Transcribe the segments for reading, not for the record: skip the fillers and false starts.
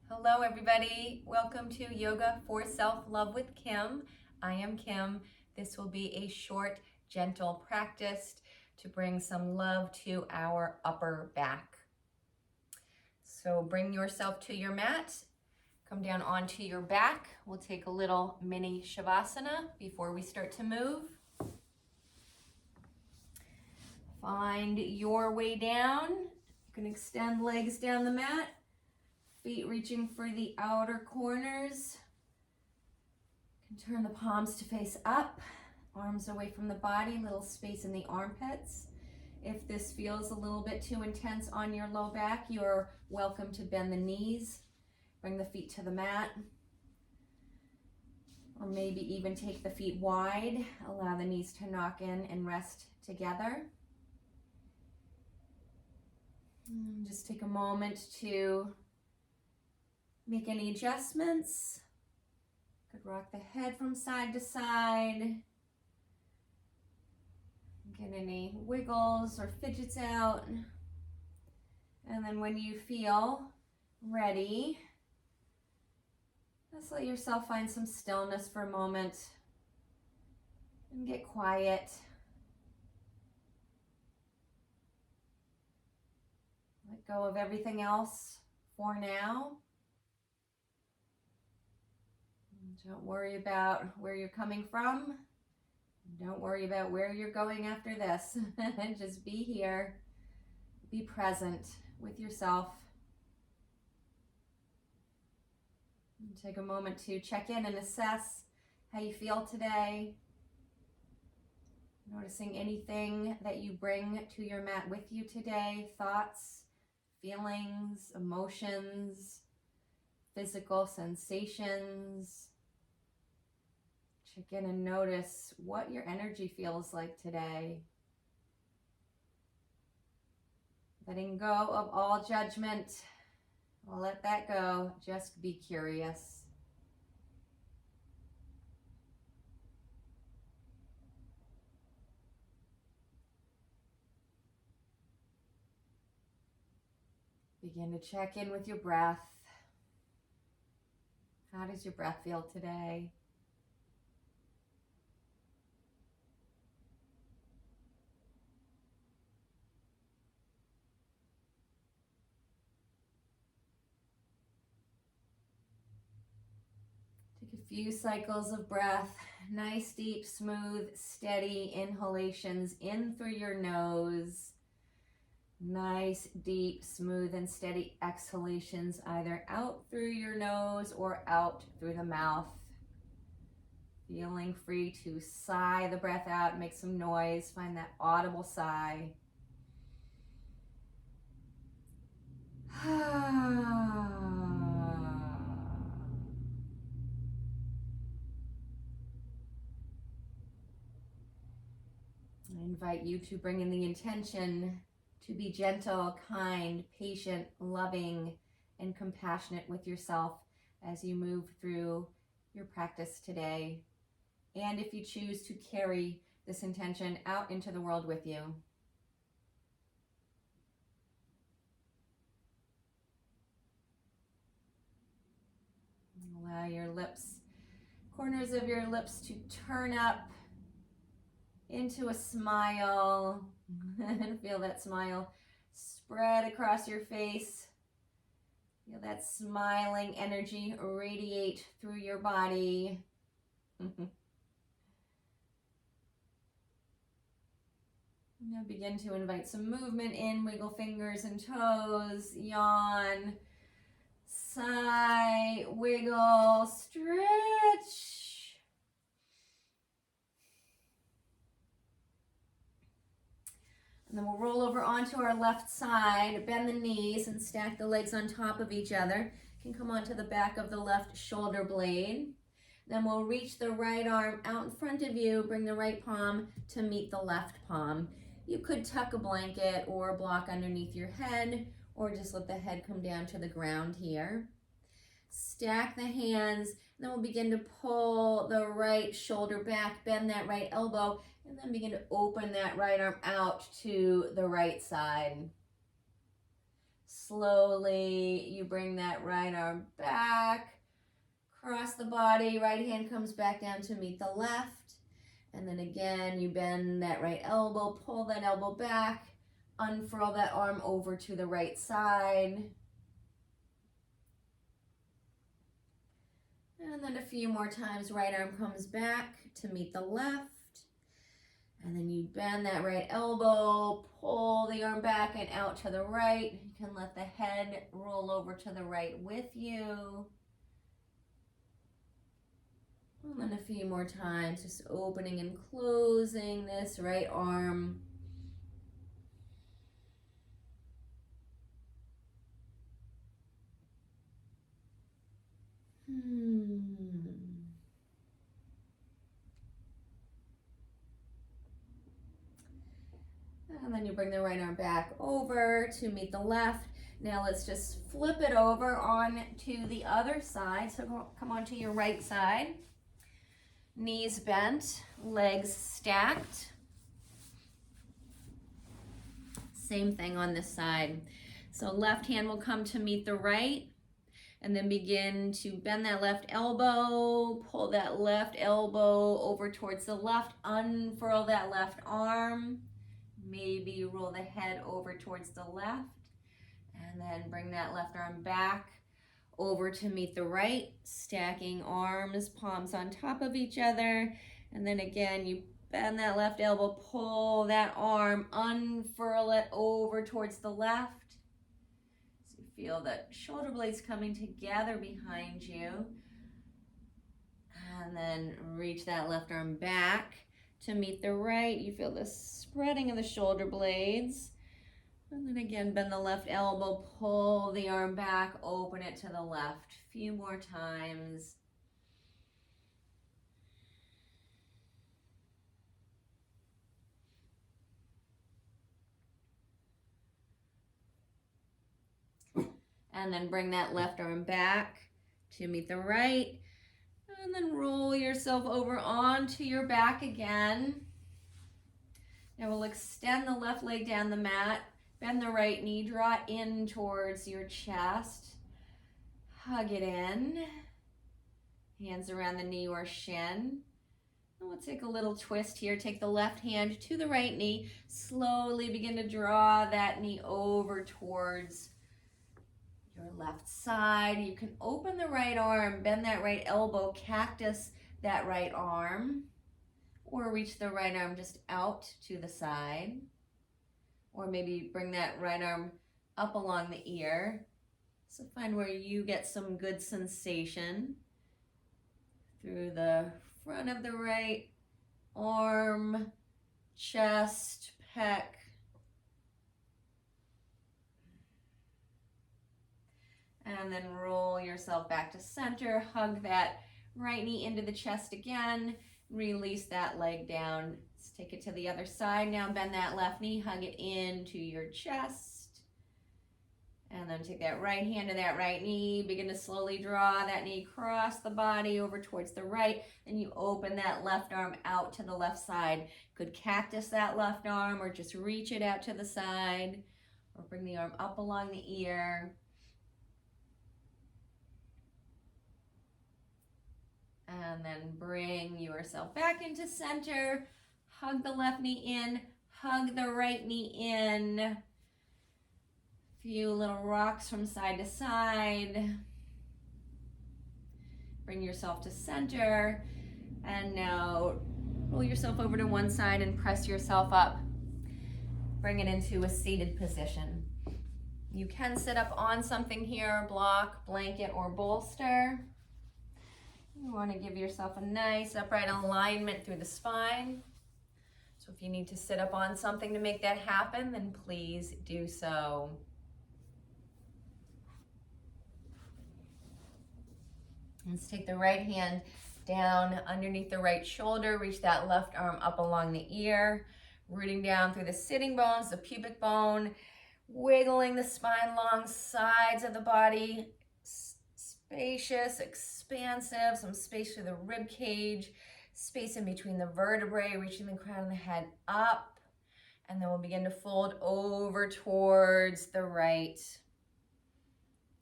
Hello everybody, welcome to Yoga for Self-Love with Kim. I am Kim. This will be a short, gentle practice to bring some love to our upper back. So bring yourself to your mat, come down onto your back. We'll take a little mini Shavasana before we start to move. Find your way down. You can extend legs down the mat. Feet reaching for the outer corners. You can turn the palms to face up, arms away from the body, little space in the armpits. If this feels a little bit too intense on your low back, you're welcome to bend the knees, bring the feet to the mat, or maybe even take the feet wide, allow the knees to knock in and rest together. Just take a moment to make any adjustments. Could rock the head from side to side. Get any wiggles or fidgets out. And then when you feel ready, just let yourself find some stillness for a moment and get quiet. Let go of everything else for now. Don't worry about where you're coming from. Don't worry about where you're going after this. Just be here. Be present with yourself. Take a moment to check in and assess how you feel today. Noticing anything that you bring to your mat with you today, thoughts, feelings, emotions, physical sensations. Check in and notice what your energy feels like today. Letting go of all judgment. I'll let that go. Just be curious. Begin to check in with your breath. How does your breath feel today? Take a few cycles of breath. Nice, deep, smooth, steady inhalations in through your nose. Nice, deep, smooth, and steady exhalations either out through your nose or out through the mouth. Feeling free to sigh the breath out, make some noise, find that audible sigh. I invite you to bring in the intention to be gentle, kind, patient, loving, and compassionate with yourself as you move through your practice today. And if you choose to carry this intention out into the world with you. Allow your lips, corners of your lips to turn up into a smile. And feel that smile spread across your face. Feel that smiling energy radiate through your body. Now begin to invite some movement in, wiggle fingers and toes, yawn, sigh, wiggle, stretch. And then we'll roll over onto our left side, bend the knees and stack the legs on top of each other. You can come onto the back of the left shoulder blade. Then we'll reach the right arm out in front of you, bring the right palm to meet the left palm. You could tuck a blanket or a block underneath your head, or just let the head come down to the ground here. Stack the hands, and then we'll begin to pull the right shoulder back, bend that right elbow, and then begin to open that right arm out to the right side. slowly you bring that right arm back, cross the body, right hand comes back down to meet the left. And then again, you bend that right elbow, pull that elbow back, unfurl that arm over to the right side. And then a few more times, right arm comes back to meet the left. And then you bend that right elbow, pull the arm back and out to the right. You can let the head roll over to the right with you. And then a few more times, just opening and closing this right arm. And then you bring the right arm back over to meet the left. Now let's just flip it over on to the other side. So come on to your right side. Knees bent, legs stacked. Same thing on this side. So left hand will come to meet the right, and then begin to bend that left elbow, pull that left elbow over towards the left, unfurl that left arm. Maybe roll the head over towards the left, and then bring that left arm back over to meet the right, stacking arms, palms on top of each other. And then again, you bend that left elbow, pull that arm, unfurl it over towards the left. So you feel the shoulder blades coming together behind you. And then reach that left arm back to meet the right. You feel the spreading of the shoulder blades. And then again, bend the left elbow, pull the arm back, open it to the left. A few more times. And then bring that left arm back to meet the right. And then roll yourself over onto your back again. Now we'll extend the left leg down the mat. Bend the right knee, draw in towards your chest. Hug it in. Hands around the knee or shin. And we'll take a little twist here. Take the left hand to the right knee. Slowly begin to draw that knee over towards your left side. You can open the right arm, bend that right elbow, cactus that right arm, or reach the right arm just out to the side. Or maybe bring that right arm up along the ear. So find where you get some good sensation through the front of the right arm, chest, pec. And then roll yourself back to center. Hug that right knee into the chest again. Release that leg down. Let's take it to the other side now. Bend that left knee, hug it into your chest. And then take that right hand to that right knee. Begin to slowly draw that knee across the body over towards the right. Then you open that left arm out to the left side. Could cactus that left arm or just reach it out to the side. Or bring the arm up along the ear. And then bring yourself back into center. Hug the left knee in. Hug the right knee in. A few little rocks from side to side. Bring yourself to center. And now roll yourself over to one side and press yourself up. Bring it into a seated position. You can sit up on something here, block, blanket, or bolster. You want to give yourself a nice upright alignment through the spine. So if you need to sit up on something to make that happen, then please do so. Let's take the right hand down underneath the right shoulder. Reach that left arm up along the ear. Rooting down through the sitting bones, the pubic bone. Wiggling the spine along sides of the body. Spacious, expansive, some space through the rib cage, space in between the vertebrae, reaching the crown of the head up. And then we'll begin to fold over towards the right.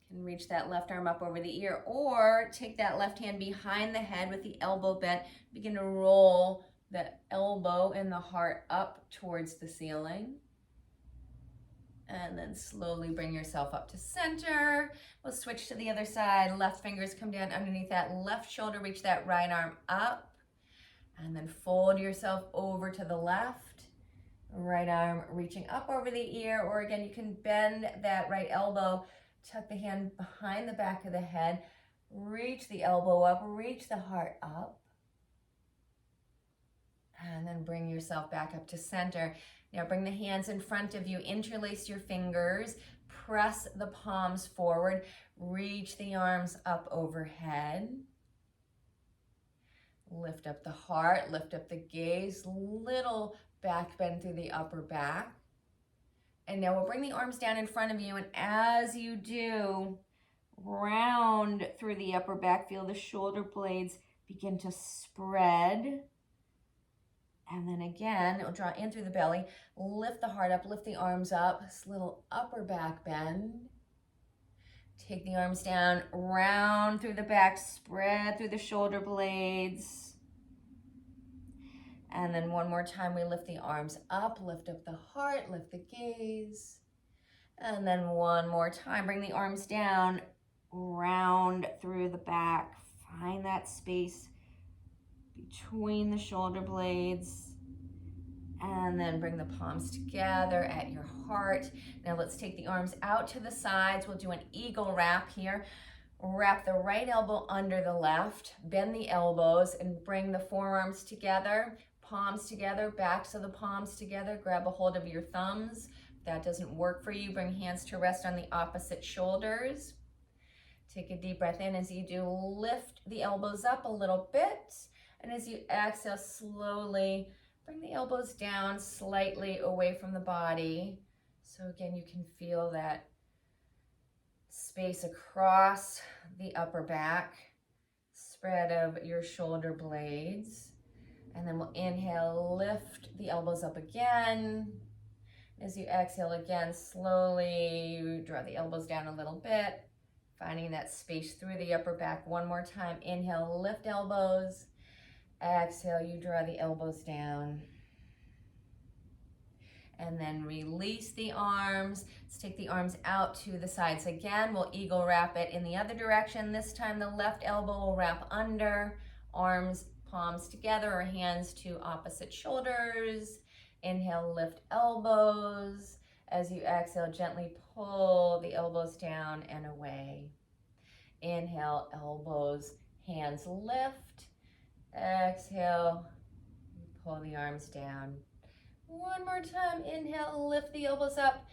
Can reach that left arm up over the ear, or take that left hand behind the head with the elbow bent. Begin to roll the elbow and the heart up towards the ceiling. And then slowly bring yourself up to center. We'll switch to the other side. Left fingers come down underneath that left shoulder. Reach that right arm up. And then fold yourself over to the left. Right arm reaching up over the ear. Or again, you can bend that right elbow. Tuck the hand behind the back of the head. Reach the elbow up. Reach the heart up. And then bring yourself back up to center. Now bring the hands in front of you, interlace your fingers, press the palms forward, reach the arms up overhead. Lift up the heart, lift up the gaze, little back bend through the upper back. And now we'll bring the arms down in front of you, and as you do, round through the upper back, feel the shoulder blades begin to spread. And then again, it'll draw in through the belly, lift the heart up, lift the arms up, this little upper back bend. Take the arms down, round through the back, spread through the shoulder blades. And then one more time, we lift the arms up, lift up the heart, lift the gaze. And then one more time, bring the arms down, round through the back. Find that space between the shoulder blades, and then bring the palms together at your heart. Now let's take the arms out to the sides. We'll do an eagle wrap here. Wrap the right elbow under the left, bend the elbows, and bring the forearms together, palms together, backs of the palms together. Grab a hold of your thumbs. If that doesn't work for you, bring hands to rest on the opposite shoulders. Take a deep breath in. As you do, lift the elbows up a little bit. And as you exhale, slowly bring the elbows down slightly away from the body. So again, you can feel that space across the upper back, spread of your shoulder blades. And then we'll inhale, lift the elbows up again. As you exhale again, slowly draw the elbows down a little bit, finding that space through the upper back. One more time, inhale, lift elbows. Exhale, you draw the elbows down. And then release the arms. Let's take the arms out to the sides again. We'll eagle wrap it in the other direction. This time the left elbow will wrap under, arms, palms together, or hands to opposite shoulders. Inhale, lift elbows. As you exhale, gently pull the elbows down and away. Inhale, elbows, hands lift. Exhale, pull the arms down. One more time, inhale, lift the elbows up.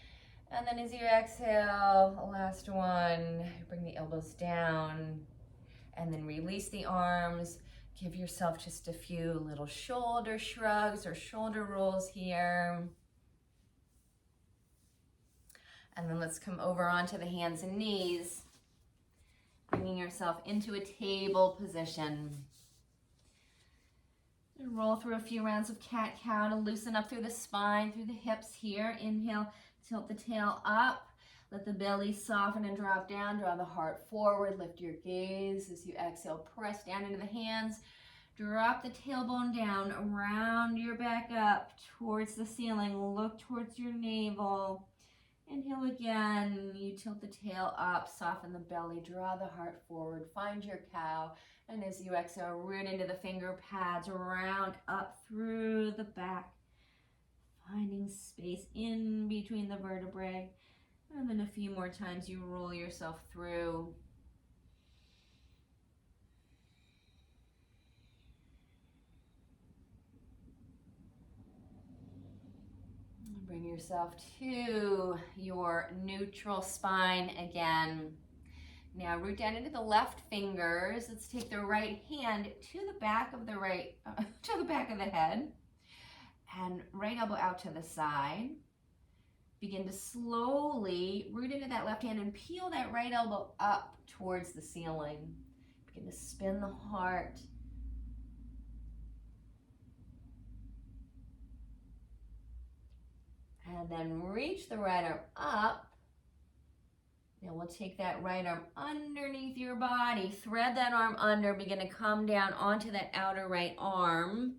And then as you exhale, last one, bring the elbows down. And then release the arms. Give yourself just a few little shoulder shrugs or shoulder rolls here. And then let's come over onto the hands and knees, bringing yourself into a table position. Roll through a few rounds of cat-cow to loosen up through the spine, through the hips here. Inhale, tilt the tail up. Let the belly soften and drop down. Draw the heart forward. Lift your gaze. As you exhale, press down into the hands. Drop the tailbone down. Round your back up towards the ceiling. Look towards your navel. Inhale again. You tilt the tail up. Soften the belly. Draw the heart forward. Find your cow. And as you exhale, root into the finger pads, round up through the back, finding space in between the vertebrae. And then a few more times you roll yourself through. Bring yourself to your neutral spine again. Now root down into the left fingers. Let's take the right hand to the back of the head, and right elbow out to the side. Begin to slowly root into that left hand and peel that right elbow up towards the ceiling. Begin to spin the heart. And then reach the right arm up. Now we'll take that right arm underneath your body, thread that arm under, begin to come down onto that outer right arm.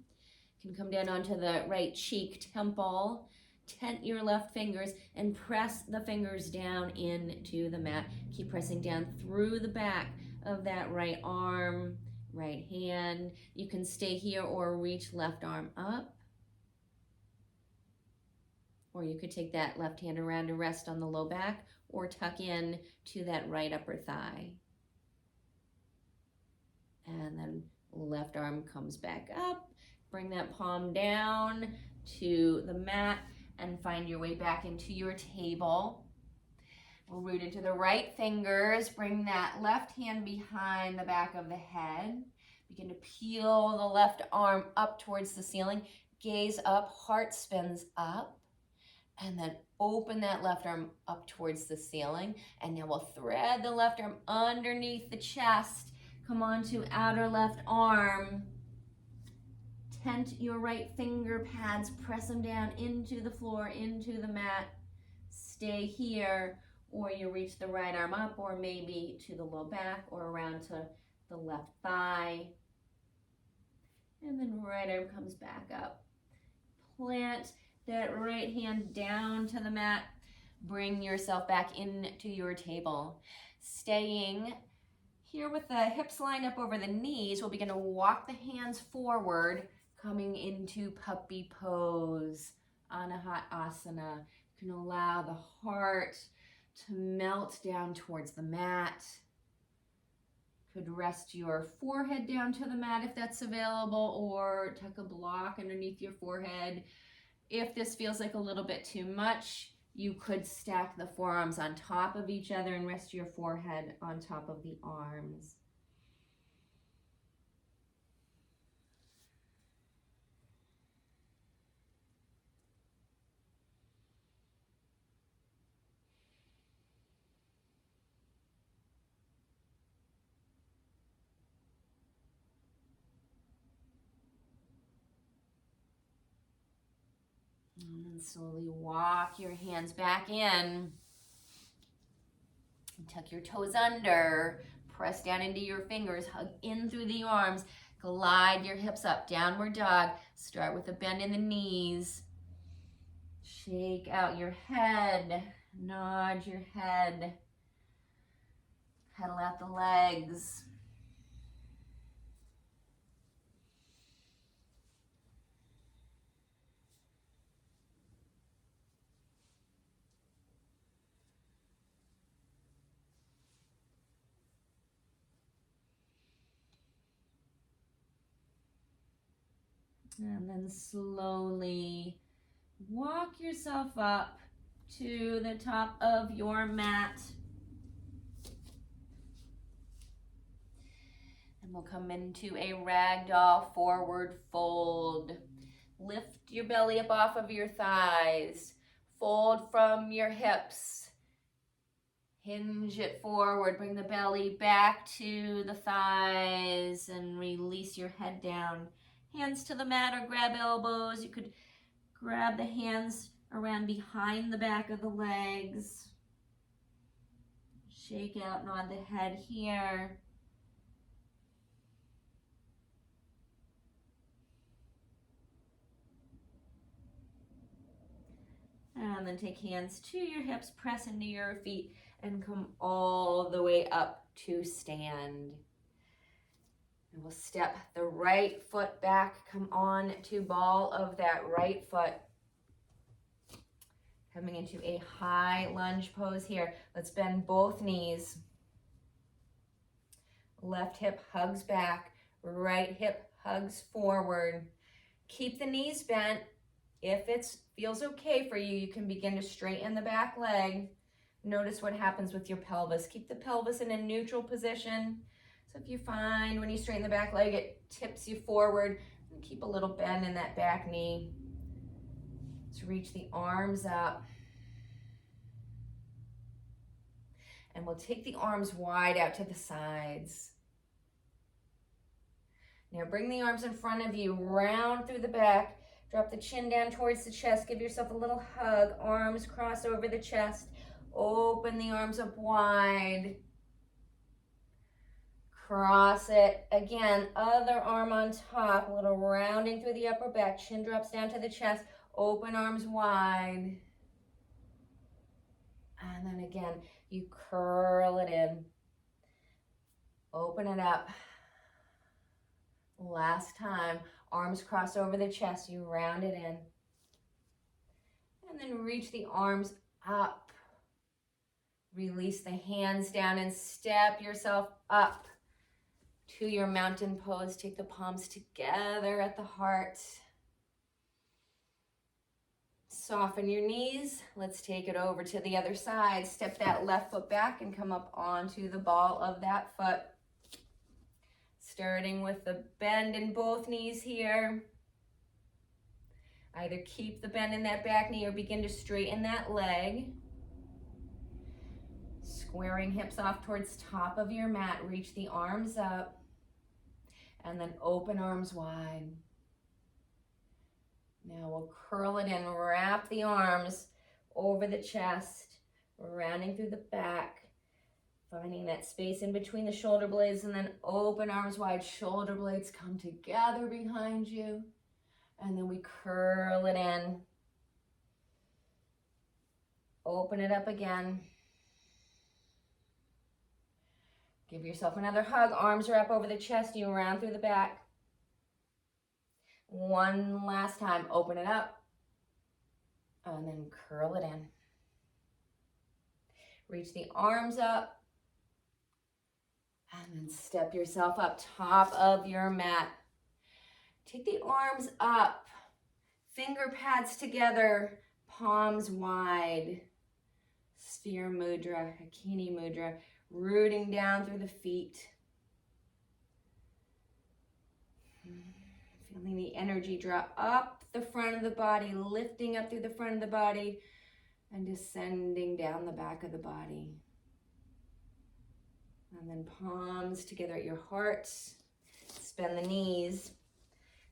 You can come down onto the right cheek, temple, tent your left fingers and press the fingers down into the mat. Keep pressing down through the back of that right arm, right hand. You can stay here or reach left arm up. Or you could take that left hand around to rest on the low back or tuck in to that right upper thigh. And then left arm comes back up. Bring that palm down to the mat and find your way back into your table. We'll root into the right fingers. Bring that left hand behind the back of the head. Begin to peel the left arm up towards the ceiling. Gaze up, heart spins up. And then open that left arm up towards the ceiling. And now we'll thread the left arm underneath the chest. Come on to outer left arm. Tent your right finger pads. Press them down into the floor, into the mat. Stay here. Or you reach the right arm up, or maybe to the low back, or around to the left thigh. And then right arm comes back up. Plant that right hand down to the mat. Bring yourself back into your table. Staying here with the hips lined up over the knees, we'll begin to walk the hands forward, coming into puppy pose, Anahatasana. You can allow the heart to melt down towards the mat. Could rest your forehead down to the mat if that's available, or tuck a block underneath your forehead. If this feels like a little bit too much, you could stack the forearms on top of each other and rest your forehead on top of the arms. And then slowly walk your hands back in. Tuck your toes under. Press down into your fingers. Hug in through the arms. Glide your hips up. Downward dog. Start with a bend in the knees. Shake out your head. Nod your head. Pedal out the legs. And then slowly walk yourself up to the top of your mat. And we'll come into a ragdoll forward fold. Lift your belly up off of your thighs. Fold from your hips. Hinge it forward. Bring the belly back to the thighs and release your head down. Hands to the mat or grab elbows. You could grab the hands around behind the back of the legs. Shake out, nod the head here. And then take hands to your hips, press into your feet, and come all the way up to stand. And we'll step the right foot back, come on to ball of that right foot. Coming into a high lunge pose here. Let's bend both knees. Left hip hugs back, right hip hugs forward. Keep the knees bent. If it feels okay for you, you can begin to straighten the back leg. Notice what happens with your pelvis. Keep the pelvis in a neutral position. So if you find when you straighten the back leg, it tips you forward, keep a little bend in that back knee. Let's reach the arms up. And we'll take the arms wide out to the sides. Now bring the arms in front of you, round through the back. Drop the chin down towards the chest. Give yourself a little hug. Arms cross over the chest. Open the arms up wide. Cross it. Again, other arm on top, a little rounding through the upper back. Chin drops down to the chest. Open arms wide. And then again, you curl it in. Open it up. Last time, arms cross over the chest, you round it in. And then reach the arms up. Release the hands down and step yourself up to your mountain pose. Take the palms together at the heart. Soften your knees. Let's take it over to the other side. Step that left foot back and come up onto the ball of that foot. Starting with the bend in both knees here. Either keep the bend in that back knee or begin to straighten that leg. Squaring hips off towards top of your mat. Reach the arms up. And then open arms wide. Now we'll curl it in. Wrap the arms over the chest. Rounding through the back. Finding that space in between the shoulder blades, and then open arms wide. Shoulder blades come together behind you. And then we curl it in. Open it up again. Give yourself another hug. Arms are up over the chest. You round through the back. One last time. Open it up. And then curl it in. Reach the arms up. And then step yourself up top of your mat. Take the arms up. Finger pads together. Palms wide. Sphere mudra, Hakini mudra. Rooting down through the feet. Feeling the energy draw up the front of the body. Lifting up through the front of the body. And descending down the back of the body. And then palms together at your heart. Bend the knees.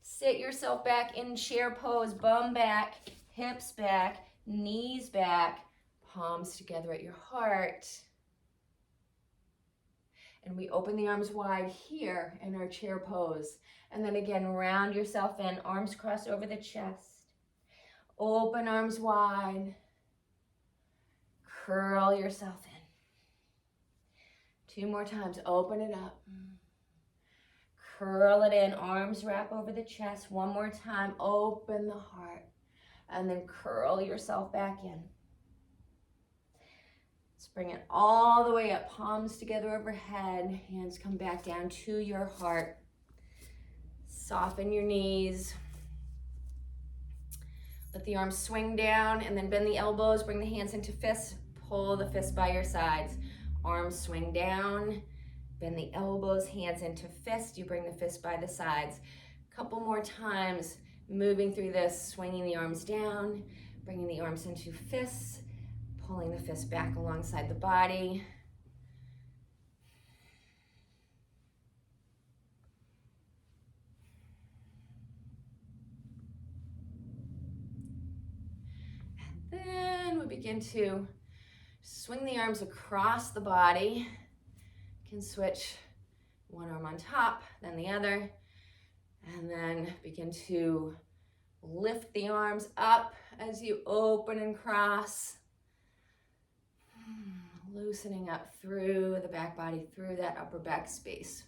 Sit yourself back in chair pose. Bum back, hips back, knees back. Palms together at your heart. And we open the arms wide here in our chair pose. And then again, round yourself in. Arms crossed over the chest. Open arms wide. Curl yourself in. 2 more times. Open it up. Curl it in. Arms wrap over the chest. 1 more time. Open the heart. And then curl yourself back in. Let's bring it all the way up. Palms together overhead. Hands come back down to your heart. Soften your knees. Let the arms swing down and then bend the elbows. Bring the hands into fists. Pull the fists by your sides. Arms swing down, bend the elbows, hands into fist. You bring the fist by the sides. Couple more times, moving through this, swinging the arms down, bringing the arms into fists, pulling the fist back alongside the body. And then we begin to swing the arms across the body. You can switch one arm on top, then the other, and then begin to lift the arms up as you open and cross. Loosening up through the back body, through that upper back space.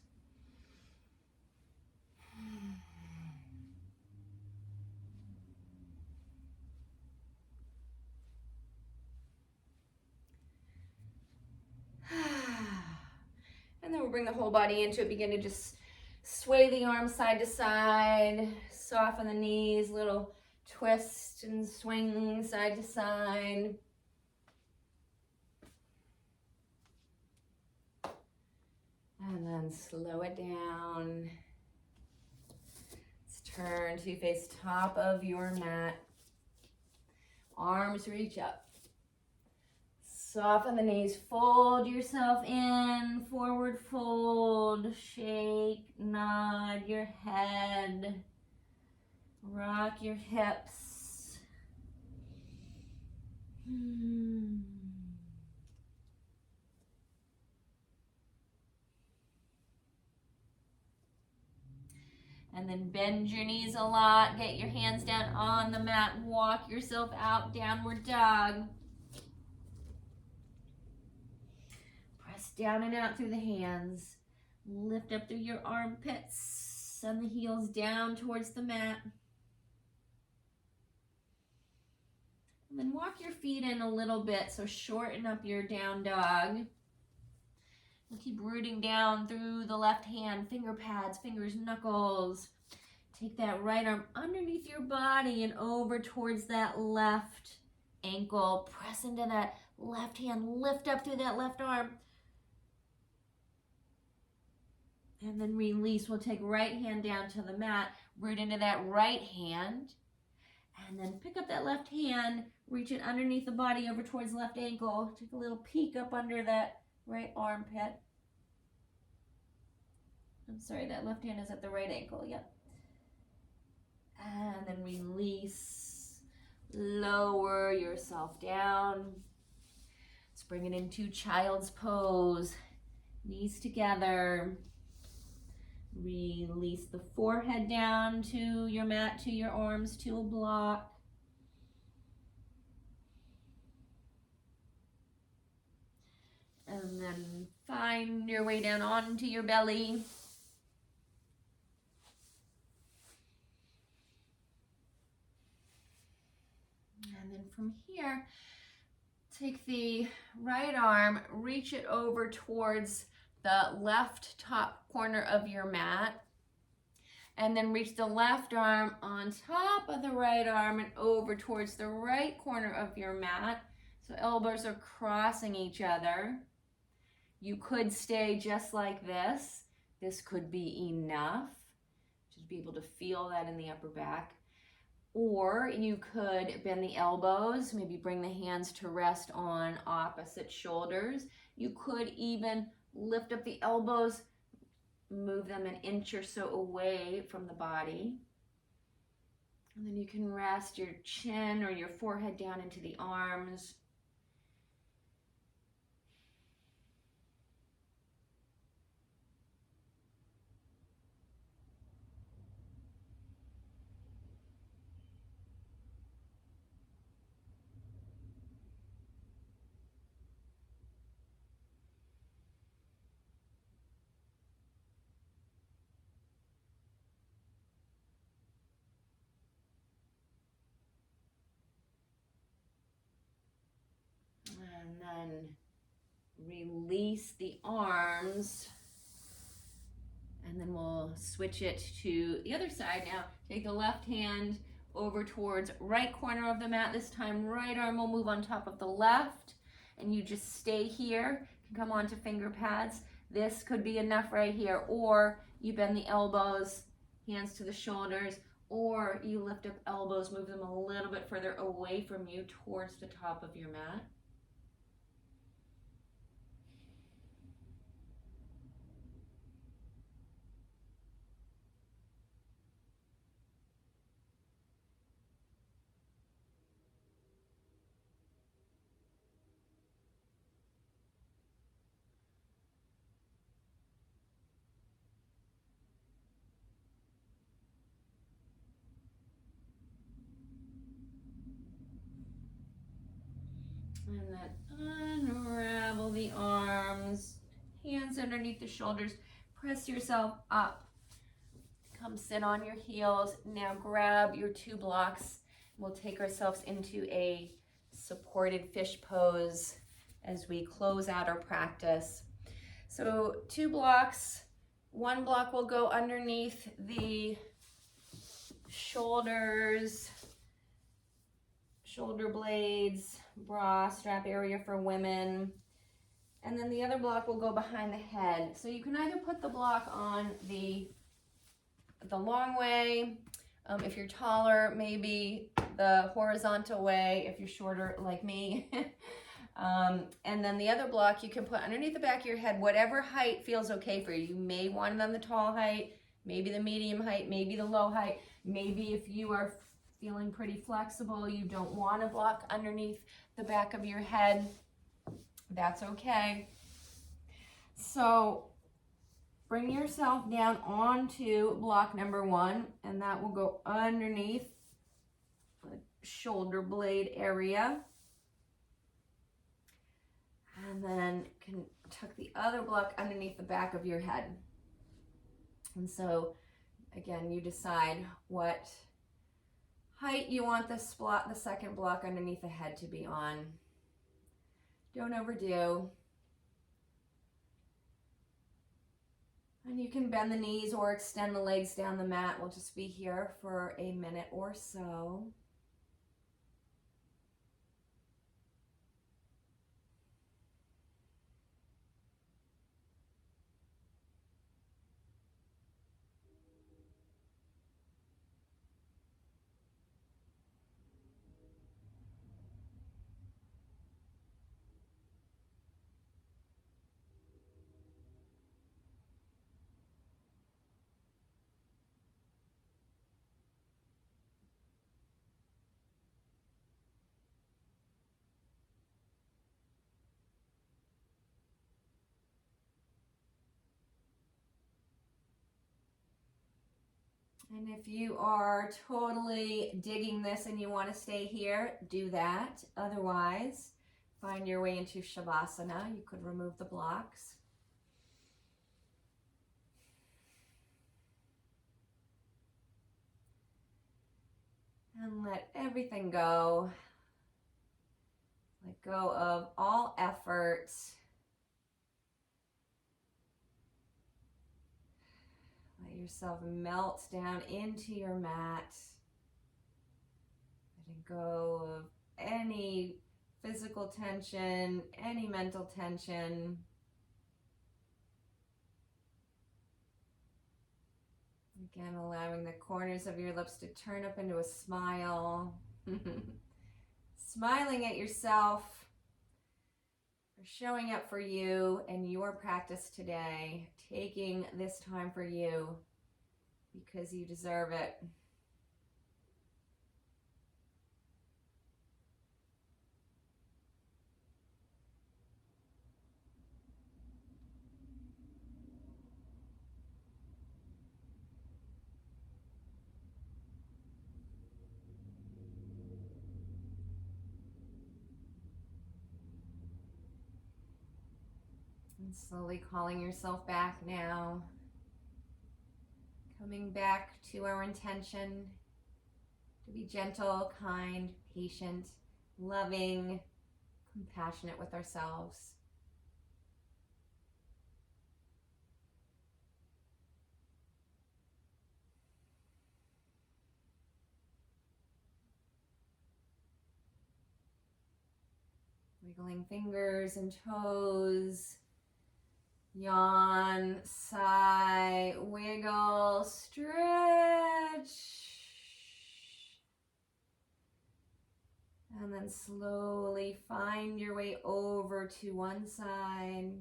And then we'll bring the whole body into it. Begin to just sway the arms side to side. Soften the knees, little twist and swing side to side. And then slow it down. Let's turn to face top of your mat. Arms reach up. Soften the knees, fold yourself in, forward fold, shake, nod your head, rock your hips. And then bend your knees a lot. Get your hands down on the mat. Walk yourself out, downward dog. Press down and out through the hands. Lift up through your armpits. Send the heels down towards the mat. And then walk your feet in a little bit, so shorten up your down dog. And keep rooting down through the left hand, finger pads, fingers, knuckles. Take that right arm underneath your body and over towards that left ankle. Press into that left hand, lift up through that left arm. And then release. We'll take right hand down to the mat, root into that right hand. And then pick up that left hand, reach it underneath the body over towards left ankle. Take a little peek up under that right armpit. I'm sorry, that left hand is at the right ankle, yep. And then release. Lower yourself down. Let's bring it into child's pose. Knees together. Release the forehead down to your mat, to your arms, to a block. And then find your way down onto your belly. And then from here, take the right arm, reach it over towards the left top corner of your mat, and then reach the left arm on top of the right arm and over towards the right corner of your mat. So elbows are crossing each other. You could stay just like this. This could be enough to be able to feel that in the upper back. Or you could bend the elbows, maybe bring the hands to rest on opposite shoulders. You could even lift up the elbows, move them an inch or so away from the body. And then you can rest your chin or your forehead down into the arms. And then release the arms. And then we'll switch it to the other side now. Take the left hand over towards right corner of the mat. This time, right arm will move on top of the left. And you just stay here. You can come onto finger pads. This could be enough right here. Or you bend the elbows, hands to the shoulders. Or you lift up elbows, move them a little bit further away from you towards the top of your mat. And then unravel the arms, hands underneath the shoulders, press yourself up. Come sit on your heels. Now grab your two blocks. We'll take ourselves into a supported fish pose as we close out our practice. So 2 blocks, 1 block will go underneath the shoulders, shoulder blades, bra strap area for women. And then the other block will go behind the head. So you can either put the block on the long way, if you're taller, maybe the horizontal way, if you're shorter like me. And then the other block you can put underneath the back of your head, whatever height feels okay for you. You may want it on the tall height, maybe the medium height, maybe the low height. Maybe if you are feeling pretty flexible, you don't want a block underneath the back of your head, that's okay. So bring yourself down onto block number 1, and that will go underneath the shoulder blade area. And then you can tuck the other block underneath the back of your head. And so, again, you decide what height you want the second block underneath the head to be on. Don't overdo. And you can bend the knees or extend the legs down the mat. We'll just be here for a minute or so. And if you are totally digging this and you want to stay here, do that. Otherwise, find your way into Shavasana. You could remove the blocks. And let everything go. Let go of all effort. Let yourself melt down into your mat. Letting go of any physical tension, any mental tension. Again, allowing the corners of your lips to turn up into a smile. Smiling at yourself for showing up for you and your practice today, taking this time for you because you deserve it. And slowly calling yourself back now. Coming back to our intention to be gentle, kind, patient, loving, compassionate with ourselves. Wiggling fingers and toes. Yawn, sigh, wiggle, stretch. And then slowly find your way over to one side.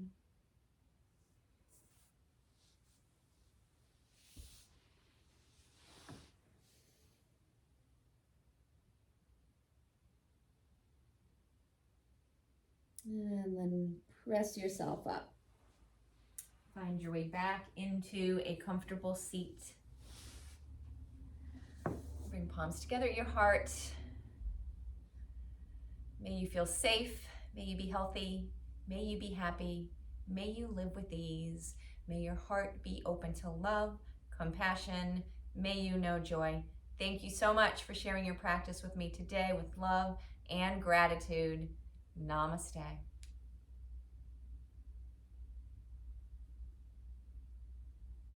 And then press yourself up. Find your way back into a comfortable seat. Bring palms together at your heart. May you feel safe. May you be healthy. May you be happy. May you live with ease. May your heart be open to love, compassion. May you know joy. Thank you so much for sharing your practice with me today with love and gratitude. Namaste.